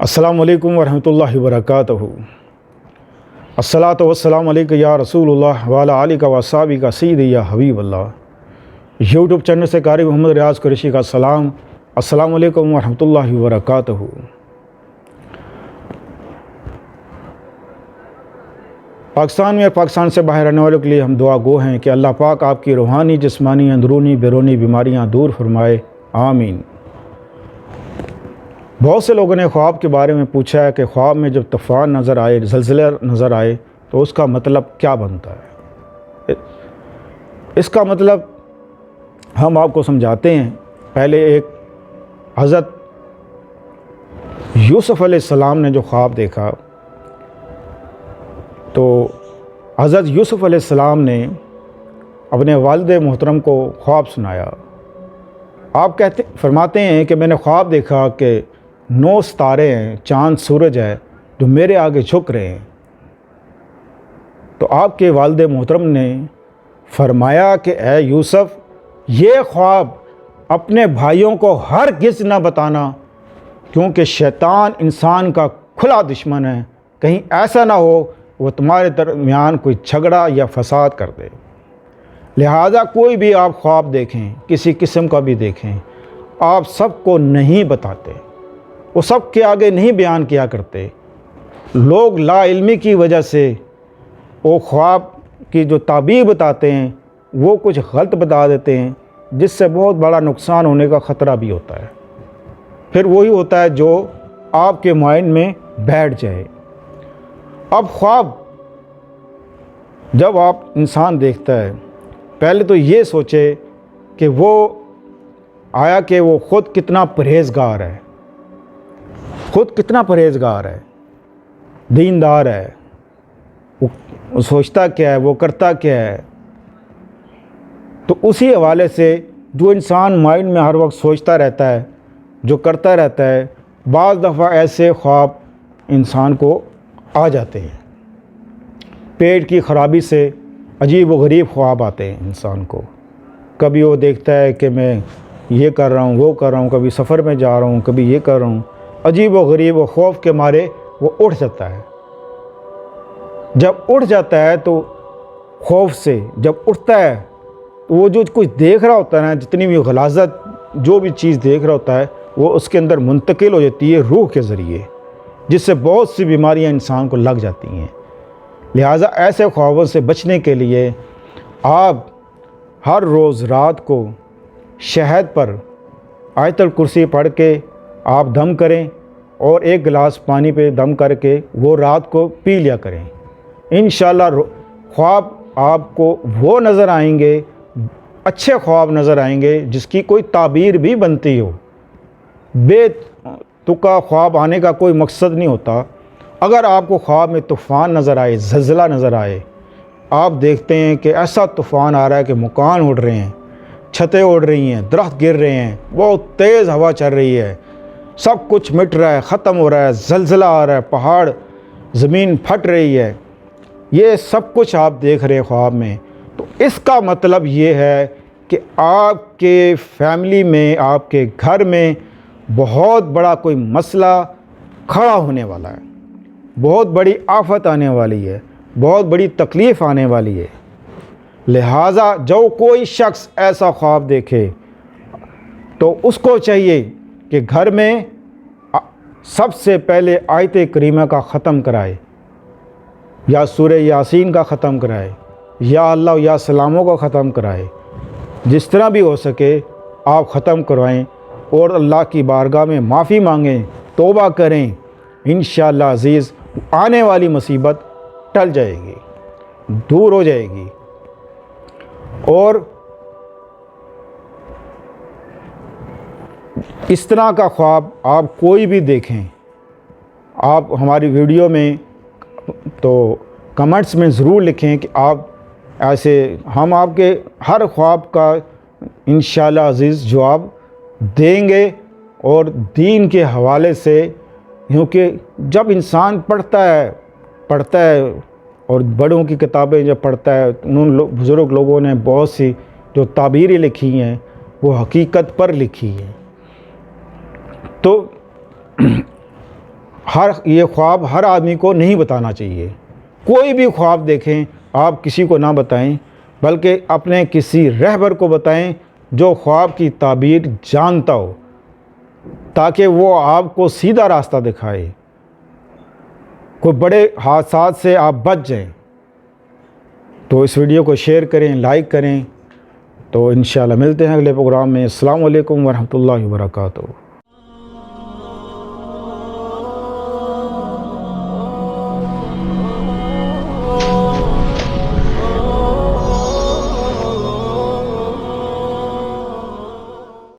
अस्सलामु अलैकुम वरहमतुल्लाहि वबरकातुहू। अस्सलातु वस्सलामु अलैका या रसूलुल्लाह व अला आलिका व अस्हाबिका सय्यदी या हबीबल्लाह। यूट्यूब चैनल से कारी मोहम्मद रियाज कुरैशी का सलाम। अस्सलामु अलैकुम वरहमतुल्लाहि वबरकातुहू। पाकिस्तान में पाकिस्तान से बाहर रहने वालों के लिए हम दुआ गो हैं कि अल्लाह पाक आपकी रूहानी, जिस्मानी, अंदरूनी, बैरूनी बीमारियां दूर फरमाए, आमीन। बहुत से लोगों ने ख्वाब के बारे में पूछा है कि ख्वाब में जब तूफ़ान नज़र आए, ज़लज़ला नज़र आए तो उसका मतलब क्या बनता है। इसका मतलब हम आपको समझाते हैं। पहले एक हज़रत यूसुफ़ अलैहिस्सलाम ने जो ख्वाब देखा, तो हज़रत यूसुफ़ अलैहिस्सलाम ने अपने वालिद मोहतरम को ख्वाब सुनाया। आप फरमाते हैं कि मैंने ख्वाब देखा कि 9 सितारे हैं, चाँद सूरज है जो मेरे आगे झुक रहे हैं। तो आपके वालिद मोहतरम ने फरमाया कि ए यूसुफ़, ये ख्वाब अपने भाइयों को हरगिज़ न बताना, क्योंकि शैतान इंसान का खुला दुश्मन है। कहीं ऐसा ना हो वो तुम्हारे दरमियान कोई झगड़ा या फसाद कर दे। लिहाजा कोई भी आप ख्वाब देखें, किसी किस्म का भी देखें, आप सबको नहीं बताते, वो सब के आगे नहीं बयान किया करते। लोग लाइल्मी की वजह से वो ख्वाब की जो ताबीर बताते हैं वो कुछ गलत बता देते हैं, जिससे बहुत बड़ा नुकसान होने का ख़तरा भी होता है। फिर वही होता है जो आपके माइंड में बैठ जाए। अब ख्वाब जब आप इंसान देखता है, पहले तो ये सोचे कि वो ख़ुद कितना परहेज़गार है, ख़ुद कितना परहेज़गार है, दीनदार है, वो सोचता क्या है, वो करता क्या है। तो उसी हवाले से जो इंसान माइंड में हर वक्त सोचता रहता है, जो करता रहता है, बाज़ दफ़ा ऐसे ख्वाब इंसान को आ जाते हैं। पेट की ख़राबी से अजीब व गरीब ख्वाब आते हैं इंसान को। कभी वो देखता है कि मैं ये कर रहा हूँ, वो कर रहा हूँ, कभी सफ़र में जा रहा हूँ, कभी ये कर रहा हूँ। अजीब व गरीब व खौफ के मारे वो उठ जाता है। जब उठ जाता है तो खौफ से जब उठता है तो वो जो कुछ देख रहा होता है ना, जितनी भी गलाज़त, जो भी चीज़ देख रहा होता है, वो उसके अंदर मुंतकिल हो जाती है रूह के ज़रिए, जिससे बहुत सी बीमारियां इंसान को लग जाती हैं। लिहाजा ऐसे ख्वाबों से बचने के लिए आप हर रोज़ रात को शहद पर आयतुल कुर्सी पढ़ के आप दम करें और 1 गिलास पानी पे दम करके वो रात को पी लिया करें। इंशाअल्लाह ख्वाब आपको वो नज़र आएंगे, अच्छे ख्वाब नज़र आएंगे जिसकी कोई ताबीर भी बनती हो। बेतुका ख्वाब आने का कोई मकसद नहीं होता। अगर आपको ख्वाब में तूफ़ान नज़र आए, ज़लज़ला नज़र आए, आप देखते हैं कि ऐसा तूफ़ान आ रहा है कि मकान उड़ रहे हैं, छतें उड़ रही हैं, दरख्त गिर रहे हैं, बहुत तेज़ हवा चल रही है, सब कुछ मिट रहा है, ख़त्म हो रहा है, ज़लज़ला आ रहा है, पहाड़ ज़मीन फट रही है, ये सब कुछ आप देख रहे हैं ख्वाब में। तो इसका मतलब ये है कि आपके फैमिली में, आपके घर में बहुत बड़ा कोई मसला खड़ा होने वाला है, बहुत बड़ी आफत आने वाली है, बहुत बड़ी तकलीफ़ आने वाली है। लिहाजा जो कोई शख्स ऐसा ख्वाब देखे तो उसको चाहिए कि घर में सबसे पहले आयत करीमा का ख़त्म कराए, या सूरह यासीन का ख़त्म कराए, या अल्लाह या सलामों का ख़त्म कराए। जिस तरह भी हो सके आप ख़त्म करवाएं और अल्लाह की बारगाह में माफ़ी मांगें, तौबा करें। इंशाअल्लाह अज़ीज़ आने वाली मुसीबत टल जाएगी, दूर हो जाएगी। और इस तरह का ख्वाब आप कोई भी देखें, आप हमारी वीडियो में तो कमेंट्स में ज़रूर लिखें कि आप ऐसे, हम आपके हर ख्वाब का इंशाअल्लाह अज़ीज़ जवाब देंगे। और दीन के हवाले से, क्योंकि जब इंसान पढ़ता है और बड़ों की किताबें जब पढ़ता है, उन बुज़ुर्ग लोगों ने बहुत सी जो ताबीरें लिखी हैं वो हकीकत पर लिखी हैं। तो یہ خواب ہر آدمی کو نہیں بتانا چاہیے. کوئی بھی خواب دیکھیں آپ کسی کو نہ بتائیں، بلکہ اپنے کسی رہبر کو بتائیں جو خواب کی تعبیر جانتا ہو، تاکہ وہ آپ کو سیدھا راستہ دکھائے، کوئی بڑے حادثات سے آپ بچ جائیں. تو اس ویڈیو کو شیئر کریں، لائک کریں. تو انشاءاللہ ملتے ہیں اگلے پروگرام میں. السلام علیکم ورحمۃ اللہ وبرکاتہ.